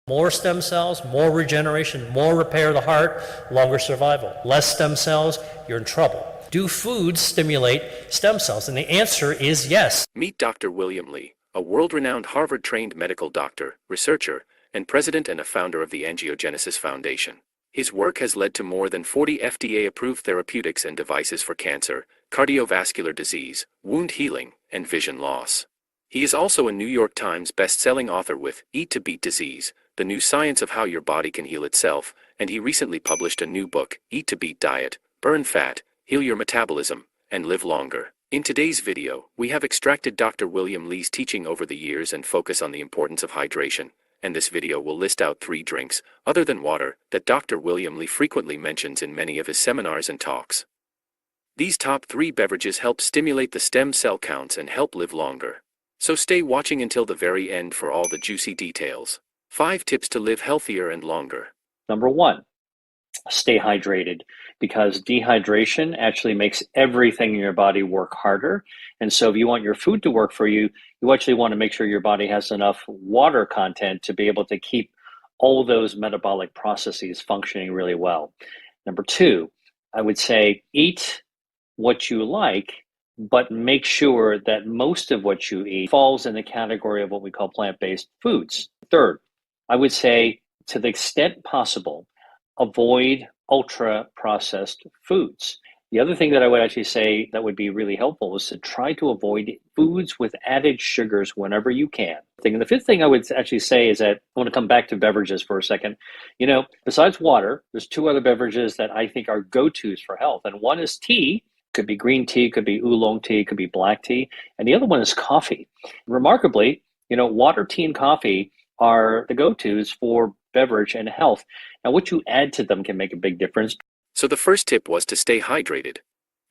More stem cells, more regeneration, more repair of the heart, longer survival. Less stem cells, you're in trouble. Do foods stimulate stem cells? And the answer is yes. Meet Dr. William Li, a world-renowned Harvard-trained medical doctor, researcher, and president and a founder of the Angiogenesis Foundation. His work has led to more than 40 FDA-approved therapeutics and devices for cancer, cardiovascular disease, wound healing, and vision loss. He is also a New York Times best-selling author with Eat to Beat Disease, The New Science of How Your Body Can Heal Itself, and he recently published a new book, Eat to Beat Diet, Burn Fat, Heal Your Metabolism, and Live Longer. In today's video, we have extracted Dr. William Li's teaching over the years and focus on the importance of hydration, and this video will list out 3 drinks, other than water, that Dr. William Li frequently mentions in many of his seminars and talks. These top 3 beverages help stimulate the stem cell counts and help live longer. So stay watching until the very end for all the juicy details. 5 tips to live healthier and longer. Number 1, stay hydrated, because dehydration actually makes everything in your body work harder. And so if you want your food to work for you, you actually want to make sure your body has enough water content to be able to keep all those metabolic processes functioning really well. Number 2, I would say eat what you like, but make sure that most of what you eat falls in the category of what we call plant-based foods. Third, I would say, to the extent possible, avoid ultra-processed foods. The other thing that I would actually say that would be really helpful is to try to avoid foods with added sugars whenever you can. And the 5th thing I would actually say is that I want to come back to beverages for a second. You know, besides water, there's 2 other beverages that I think are go-tos for health. And one is tea. Could be green tea, could be oolong tea, could be black tea. And the other one is coffee. Remarkably, you know, water, tea, and coffee are the go-tos for beverage and health. Now, what you add to them can make a big difference. So the first tip was to stay hydrated.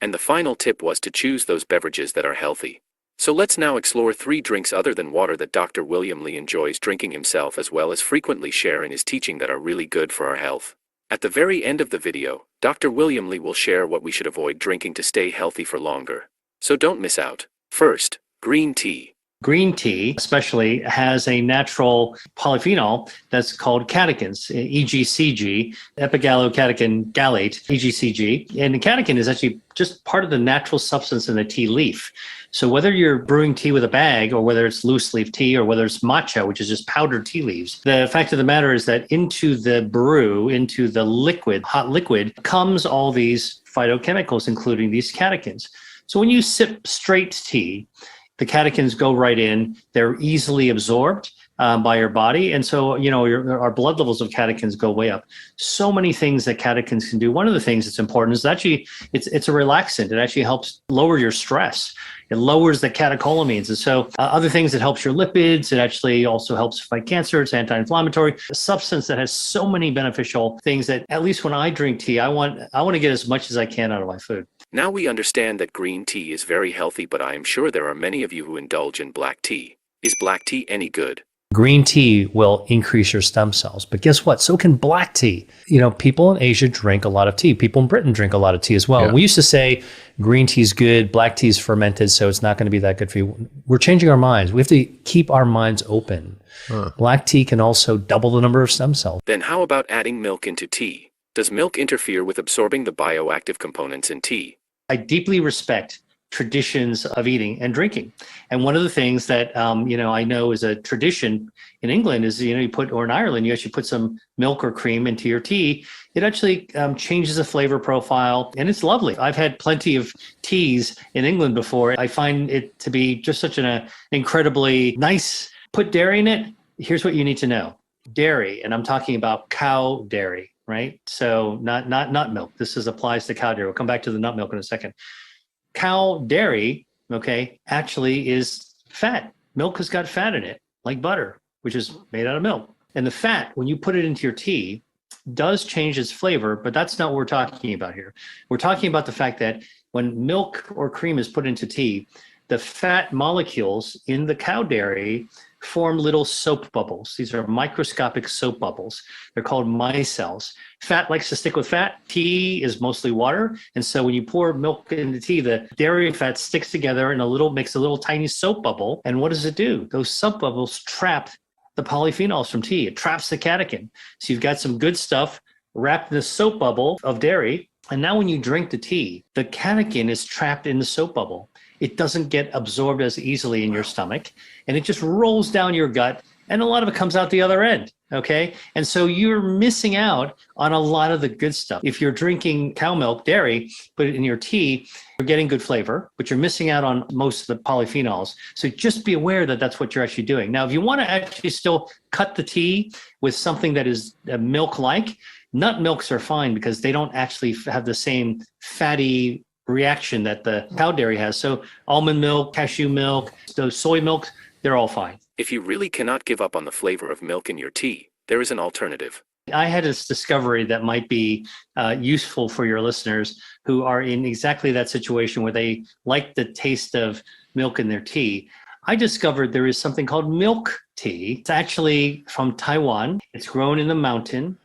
And the final tip was to choose those beverages that are healthy. So let's now explore 3 drinks other than water that Dr. William Li enjoys drinking himself as well as frequently share in his teaching that are really good for our health. At the very end of the video, Dr. William Li will share what we should avoid drinking to stay healthy for longer. So don't miss out. First, green tea. Green tea especially has a natural polyphenol that's called catechins, EGCG, epigallocatechin gallate, EGCG. And the catechin is actually just part of the natural substance in the tea leaf. So whether you're brewing tea with a bag or whether it's loose leaf tea or whether it's matcha, which is just powdered tea leaves, the fact of the matter is that into the brew, into the liquid, hot liquid, comes all these phytochemicals, including these catechins. So when you sip straight tea, the catechins go right in. They're easily absorbed by your body. And so, you know, our blood levels of catechins go way up. So many things that catechins can do. One of the things that's important is actually it's a relaxant. It actually helps lower your stress. It lowers the catecholamines. And so other things, it helps your lipids. It actually also helps fight cancer. It's anti-inflammatory. A substance that has so many beneficial things that, at least when I drink tea, I want to get as much as I can out of my food. Now we understand that green tea is very healthy, but I am sure there are many of you who indulge in black tea. Is black tea any good? Green tea will increase your stem cells, but guess what? So can black tea. You know, people in Asia drink a lot of tea. People in Britain drink a lot of tea as well. Yeah. We used to say green tea is good, black tea is fermented, so it's not going to be that good for you. We're changing our minds. We have to keep our minds open. Black tea can also double the number of stem cells. Then how about adding milk into tea? Does milk interfere with absorbing the bioactive components in tea? I deeply respect traditions of eating and drinking. And one of the things that, I know is a tradition in England is, you put, or in Ireland, you actually put some milk or cream into your tea. It actually changes the flavor profile, and it's lovely. I've had plenty of teas in England before. I find it to be just such an incredibly nice. Put dairy in it. Here's what you need to know. Dairy, and I'm talking about cow dairy, right? So not nut milk. This applies to cow dairy. We'll come back to the nut milk in a second. Cow dairy, actually is fat. Milk has got fat in it, like butter, which is made out of milk. And the fat, when you put it into your tea, does change its flavor, but that's not what we're talking about here. We're talking about the fact that when milk or cream is put into tea, the fat molecules in the cow dairy form little soap bubbles. These are microscopic soap bubbles. They're called micelles. Fat likes to stick with fat. Tea is mostly water. And so when you pour milk into tea, the dairy fat sticks together and makes a little tiny soap bubble. And what does it do? Those soap bubbles trap the polyphenols from tea. It traps the catechin. So you've got some good stuff wrapped in the soap bubble of dairy. And now when you drink the tea, the catechin is trapped in the soap bubble. It doesn't get absorbed as easily in your stomach, and it just rolls down your gut, and a lot of it comes out the other end, okay? And so you're missing out on a lot of the good stuff. If you're drinking cow milk, dairy, put it in your tea, you're getting good flavor, but you're missing out on most of the polyphenols. So just be aware that that's what you're actually doing. Now, if you want to actually still cut the tea with something that is milk-like, nut milks are fine because they don't actually have the same fatty reaction that the cow dairy has. So almond milk, cashew milk, those soy milks, they're all fine. If you really cannot give up on the flavor of milk in your tea, there is an alternative. I had this discovery that might be useful for your listeners who are in exactly that situation where they like the taste of milk in their tea. I discovered there is something called milk tea. It's actually from Taiwan. It's grown in the mountain.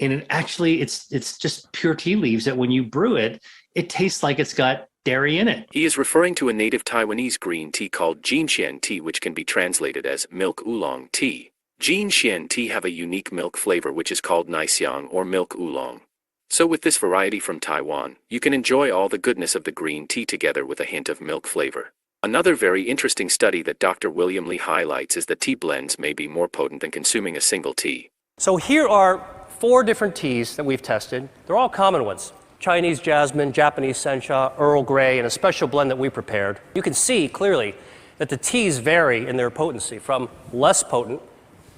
And it's just pure tea leaves that when you brew it, it tastes like it's got dairy in it. He is referring to a native Taiwanese green tea called Jinxian tea, which can be translated as milk oolong tea. Jinxian tea have a unique milk flavor which is called naixiang or milk oolong. So with this variety from Taiwan, you can enjoy all the goodness of the green tea together with a hint of milk flavor. Another very interesting study that Dr. William Lee highlights is that tea blends may be more potent than consuming a single tea. So here are 4 different teas that we've tested. They're all common ones. Chinese jasmine, Japanese sencha, Earl Grey, and a special blend that we prepared. You can see clearly that the teas vary in their potency from less potent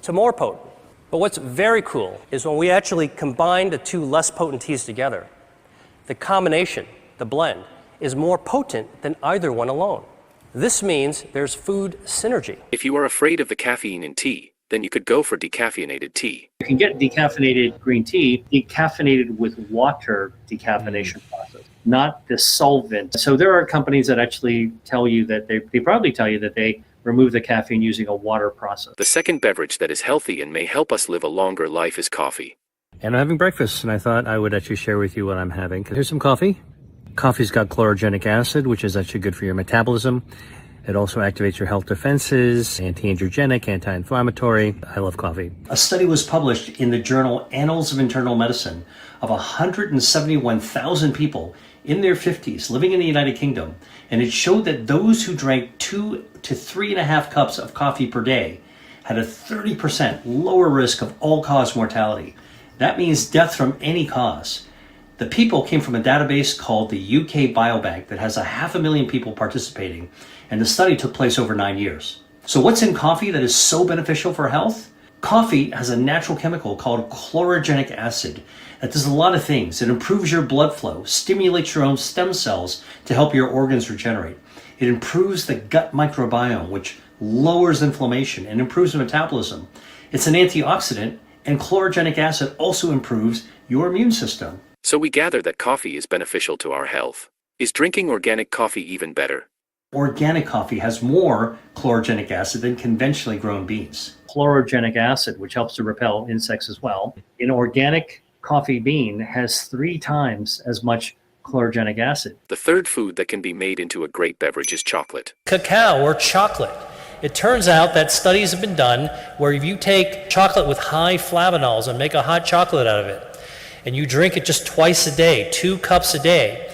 to more potent. But what's very cool is when we actually combine the 2 less potent teas together, the combination, the blend, is more potent than either one alone. This means there's food synergy. If you are afraid of the caffeine in tea, then you could go for decaffeinated tea. You can get decaffeinated green tea, decaffeinated with water decaffeination process, not the solvent. So there are companies that actually tell you that they probably tell you that they remove the caffeine using a water process. The second beverage that is healthy and may help us live a longer life is coffee. And I'm having breakfast, and I thought I would actually share with you what I'm having. Here's some coffee. Coffee's got chlorogenic acid, which is actually good for your metabolism. It also activates your health defenses, anti-androgenic, anti-inflammatory. I love coffee. A study was published in the journal Annals of Internal Medicine of 171,000 people in their 50s living in the United Kingdom, and it showed that those who drank 2 to 3.5 cups of coffee per day had a 30% lower risk of all-cause mortality. That means death from any cause. The people came from a database called the UK Biobank that has 500,000 people participating, and the study took place over 9 years. So what's in coffee that is so beneficial for health? Coffee has a natural chemical called chlorogenic acid that does a lot of things. It improves your blood flow, stimulates your own stem cells to help your organs regenerate. It improves the gut microbiome, which lowers inflammation and improves metabolism. It's an antioxidant, and chlorogenic acid also improves your immune system. So we gather that coffee is beneficial to our health. Is drinking organic coffee even better? Organic coffee has more chlorogenic acid than conventionally grown beans. Chlorogenic acid, which helps to repel insects as well, an organic coffee bean has 3 times as much chlorogenic acid. The third food that can be made into a great beverage is chocolate. Cacao or chocolate. It turns out that studies have been done where if you take chocolate with high flavanols and make a hot chocolate out of it, and you drink it just twice a day, 2 cups a day,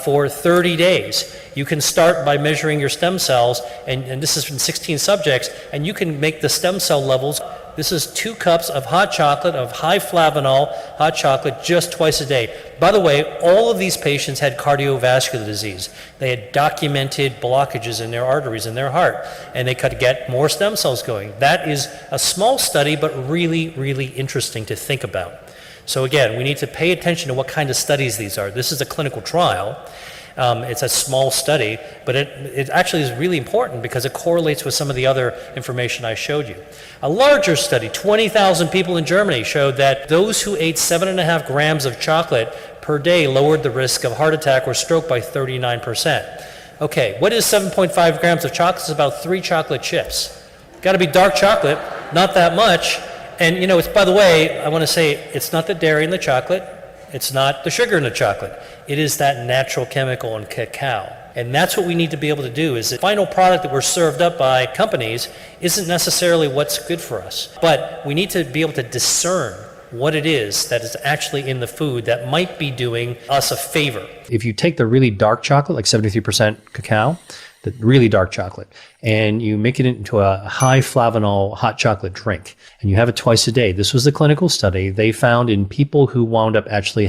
for 30 days. You can start by measuring your stem cells, and this is from 16 subjects, and you can make the stem cell levels. This is 2 cups of hot chocolate, of high flavanol hot chocolate, just twice a day. By the way, all of these patients had cardiovascular disease. They had documented blockages in their arteries in their heart, and they could get more stem cells going. That is a small study, but really, really interesting to think about. So again, we need to pay attention to what kind of studies these are. This is a clinical trial. It's a small study, but it actually is really important because it correlates with some of the other information I showed you. A larger study, 20,000 people in Germany, showed that those who ate 7.5 grams of chocolate per day lowered the risk of heart attack or stroke by 39%. Okay, what is 7.5 grams of chocolate? It's about 3 chocolate chips. Got to be dark chocolate, not that much. And, you know, it's, by the way, I want to say it's not the dairy in the chocolate. It's not the sugar in the chocolate. It is that natural chemical in cacao. And that's what we need to be able to do, is the final product that we're served up by companies isn't necessarily what's good for us. But we need to be able to discern what it is that is actually in the food that might be doing us a favor. If you take the really dark chocolate, like 73% cacao, the really dark chocolate, and you make it into a high flavanol hot chocolate drink, and you have it twice a day. This was the clinical study. They found in people who wound up actually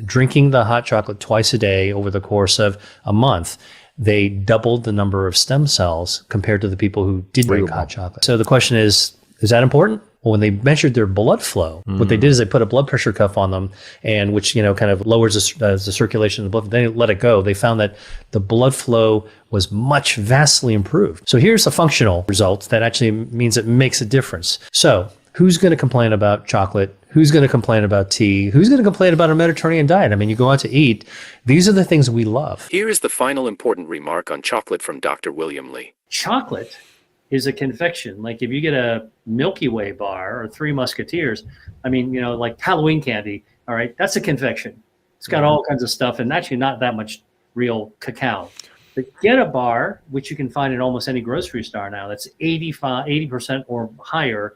drinking the hot chocolate twice a day over the course of a month, they doubled the number of stem cells compared to the people who didn't drink hot chocolate. So the question is that important? Well, when they measured their blood flow, what they did is they put a blood pressure cuff on them, and which kind of lowers the circulation of the blood. Then they let it go. They found that the blood flow was vastly improved. So here's a functional result that actually means it makes a difference. So who's going to complain about chocolate? Who's going to complain about tea? Who's going to complain about a Mediterranean diet? I mean, you go out to eat. These are the things we love. Here is the final important remark on chocolate from Dr. William Li. Chocolate is a confection. Like if you get a Milky Way bar or Three Musketeers, I mean, like Halloween candy, all right, that's a confection. It's got all kinds of stuff and actually not that much real cacao. But get a bar, which you can find in almost any grocery store now, that's 80% or higher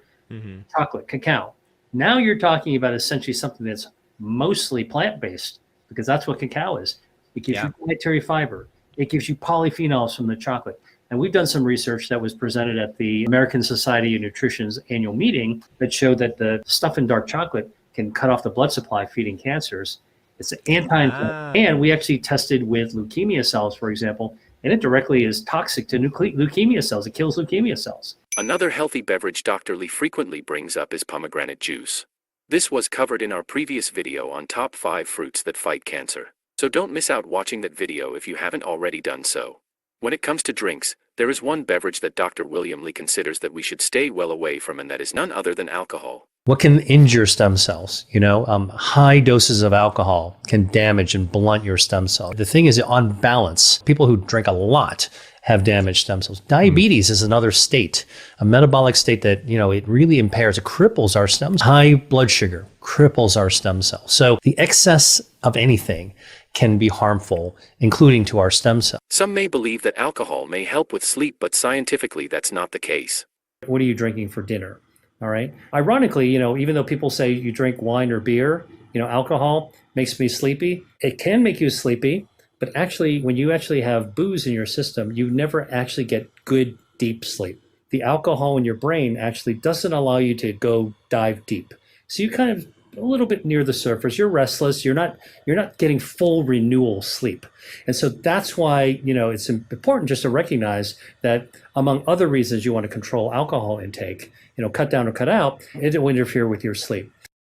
chocolate, cacao. Now you're talking about essentially something that's mostly plant-based, because that's what cacao is. It gives you dietary fiber. It gives you polyphenols from the chocolate. And we've done some research that was presented at the American Society of Nutrition's annual meeting that showed that the stuff in dark chocolate can cut off the blood supply feeding cancers. It's an anti-inflammatory. And we actually tested with leukemia cells, for example, and it directly is toxic to leukemia cells. It kills leukemia cells. Another healthy beverage Dr. Li frequently brings up is pomegranate juice. This was covered in our previous video on top 5 fruits that fight cancer. So don't miss out watching that video if you haven't already done so. When it comes to drinks, there is one beverage that Dr. William Li considers that we should stay well away from, and that is none other than alcohol. What can injure stem cells? High doses of alcohol can damage and blunt your stem cells. The thing is, on balance, people who drink a lot have damaged stem cells. Diabetes is another state, a metabolic state that, it really impairs, it cripples our stem cells. High blood sugar cripples our stem cells. So the excess of anything can be harmful, including to our stem cells. Some may believe that alcohol may help with sleep, but scientifically that's not the case. What are you drinking for dinner? All right. Ironically, even though people say you drink wine or beer, alcohol makes me sleepy. It can make you sleepy, but actually, when you actually have booze in your system, you never actually get good, deep sleep. The alcohol in your brain actually doesn't allow you to go dive deep. So you kind of a little bit near the surface. You're restless. You're not getting full renewal sleep. And so that's why, it's important just to recognize that among other reasons you want to control alcohol intake, cut down or cut out, it will interfere with your sleep.